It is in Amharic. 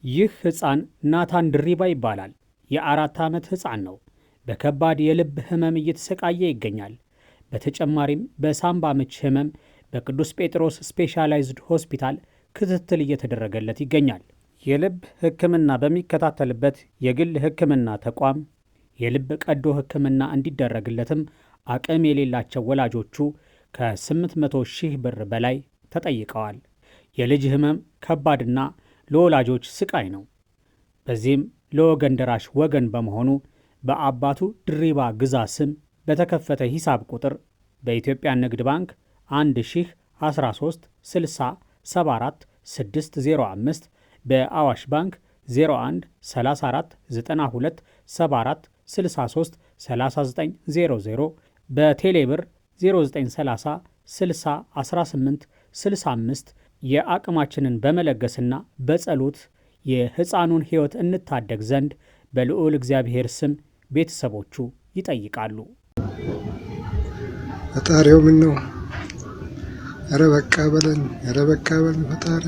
ይህ ሕፃን ናታን ድሪባ ይባላል። የ4 ዓመት ሕፃን ነው። በከባድ የልብ ህመም እየተሰቃየ ይገኛል። በተጨማሪም በሳምባ ምች ህመም በቅዱስ ጴጥሮስ ስፔሻላይዝድ ሆስፒታል ክትትል እየተደረገለት ይገኛል። የልብ ሕክምና በሚከታተልበት የግል ሕክምና ተቋም የልብ ቀዶ ሕክምና እንዲደረግለትም አቅም የሌላቸው ወላጆቹ ከ800 ሺህ ብር በላይ ተጠይቀዋል። የልጅ ህመም ከባድና ለወላጆች ስቃይ ነው። በዚህም ለወገን ደራሽ ወገን በመሆኑ በአባቱ ድሪባ ግዛ ስም በተከፈተ ሂሳብ ቁጥር በኢትዮጵያ ንግድ ባንክ 1013 60 74 605 በአዋሽ ባንክ 01 34 92 74 63 3900 በቴሌብር 0930 60 18 65 የአቅማችንን በመለገስና በጸሎት የሕፃኑን ሕይወት እንታደግ ዘንድ በልዑል እግዚአብሔር ስም ቤተሰቦቹ ይጠይቃሉ። ፈጣሪው ምን ነው? ኧረ በቃ በለን፣ ኧረ በቃ በለን ፈጣሪ